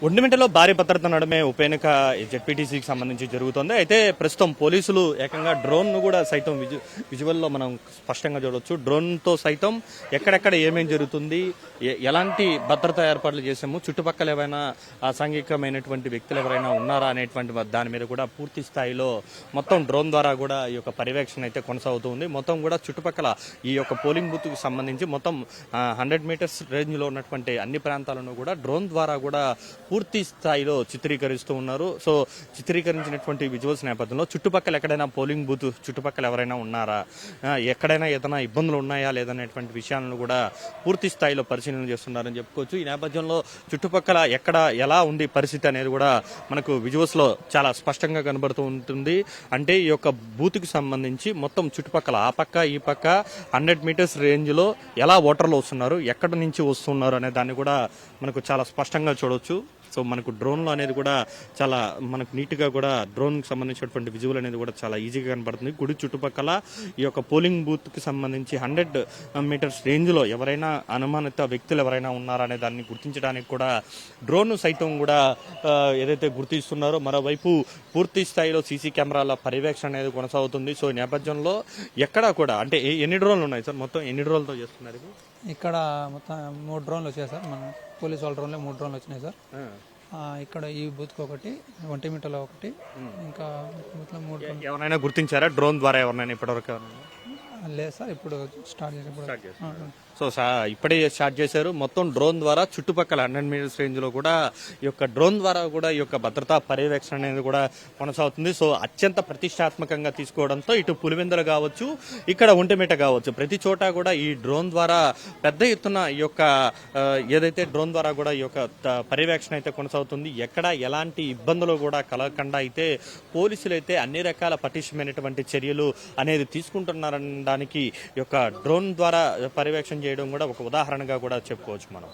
ఒంటిమిట్టలో భారీ భద్రత నడుమే ఉప ఎన్నిక జెడ్పీటీసీకి సంబంధించి జరుగుతోంది. అయితే ప్రస్తుతం పోలీసులు ఏకంగా డ్రోన్ను కూడా సైతం విజువల్లో మనం స్పష్టంగా చూడవచ్చు. డ్రోన్తో సైతం ఎక్కడెక్కడ ఏమేం జరుగుతుంది, ఎలాంటి భద్రతా ఏర్పాట్లు చేసాము, చుట్టుపక్కల ఏమైనా అసాంఘికమైనటువంటి వ్యక్తులు ఎవరైనా ఉన్నారా అనేటువంటి దాని మీద కూడా పూర్తి స్థాయిలో మొత్తం డ్రోన్ ద్వారా కూడా ఈ యొక్క పర్యవేక్షణ అయితే కొనసాగుతుంది. మొత్తం కూడా చుట్టుపక్కల ఈ యొక్క పోలింగ్ బూత్కు సంబంధించి మొత్తం 100 మీటర్స్ రేంజ్లో ఉన్నటువంటి అన్ని ప్రాంతాలను కూడా డ్రోన్ ద్వారా కూడా పూర్తి స్థాయిలో చిత్రీకరిస్తూ ఉన్నారు. సో చిత్రీకరించినటువంటి విజువల్స్ నేపథ్యంలో చుట్టుపక్కల ఎక్కడైనా పోలింగ్ బూత్ చుట్టుపక్కల ఎవరైనా ఉన్నారా, ఎక్కడైనా ఏదైనా ఇబ్బందులు ఉన్నాయా లేదనేటువంటి విషయాలను కూడా పూర్తి స్థాయిలో పరిశీలన చేస్తున్నారని చెప్పుకోవచ్చు. ఈ నేపథ్యంలో చుట్టుపక్కల ఎక్కడ ఎలా ఉంది పరిస్థితి అనేది కూడా మనకు విజువల్స్లో చాలా స్పష్టంగా కనబడుతూ ఉంటుంది. అంటే ఈ యొక్క బూత్కి సంబంధించి మొత్తం చుట్టుపక్కల ఆ పక్క ఈ పక్క 100 మీటర్స్ రేంజ్లో ఎలా ఓటర్లు వస్తున్నారు, ఎక్కడి నుంచి వస్తున్నారు అనే దాన్ని కూడా మనకు చాలా స్పష్టంగా చూడవచ్చు. సో మనకు డ్రోన్లో అనేది కూడా చాలా మనకు నీట్గా కూడా డ్రోన్కి సంబంధించినటువంటి విజువల్ అనేది కూడా చాలా ఈజీగా కనబడుతుంది. గుడి చుట్టుపక్కల ఈ యొక్క పోలింగ్ బూత్కి సంబంధించి 100 మీటర్స్ రేంజ్లో ఎవరైనా అనుమానిత వ్యక్తులు ఎవరైనా ఉన్నారా అనే దాన్ని గుర్తించడానికి కూడా డ్రోన్ సైతం కూడా ఏదైతే గుర్తిస్తున్నారో, మరోవైపు పూర్తి స్థాయిలో సీసీ కెమెరాల పర్యవేక్షణ అనేది కొనసాగుతుంది. సో ఈ నేపథ్యంలో ఎక్కడా కూడా అంటే ఎన్ని డ్రోన్లు ఉన్నాయి సార్, మొత్తం ఎన్ని డ్రోన్లతో చేస్తున్నారు? ఇక్కడ మొత్తం 3 డ్రోన్లు వచ్చాయి సార్. మన పోలీస్ వాళ్ళ డ్రోన్లో 3 డ్రోన్లు వచ్చినాయి సార్. ఇక్కడ ఈ బూత్కి ఒకటి, ఒంటిమిట్టలో ఒకటి, ఇంకా మొత్తం 3 డ్రోన్లు. ఎవరైనా గుర్తించారా డ్రోన్ ద్వారా ఎవరైనా ఇప్పటివరకు? లేదు సార్, ఇప్పుడు స్టార్ట్ చేసినప్పుడు. సో ఇప్పుడే స్టార్ట్ చేశారు. మొత్తం డ్రోన్ ద్వారా చుట్టుపక్కల 100 మీటర్స్ రేంజ్ లో కూడా ఈ యొక్క డ్రోన్ ద్వారా కూడా ఈ యొక్క భద్రతా పర్యవేక్షణ అనేది కూడా కొనసాగుతుంది. సో అత్యంత ప్రతిష్టాత్మకంగా తీసుకోవడంతో ఇటు పులివెందులు కావచ్చు, ఇక్కడ ఒంటిమిట్ట కావచ్చు, ప్రతి చోట కూడా ఈ డ్రోన్ ద్వారా పెద్ద ఎత్తున ఈ యొక్క ఏదైతే డ్రోన్ ద్వారా కూడా ఈ యొక్క పర్యవేక్షణ అయితే కొనసాగుతుంది. ఎక్కడ ఎలాంటి ఇబ్బందులు కూడా కలగకుండా అయితే పోలీసులు అయితే అన్ని రకాల పటిష్టమైనటువంటి చర్యలు అనేది తీసుకుంటున్నారనడానికి ఈ యొక్క డ్రోన్ ద్వారా పర్యవేక్షణ చేయడం కూడా ఒక ఉదాహరణగా కూడా చెప్పుకోవచ్చు మనం.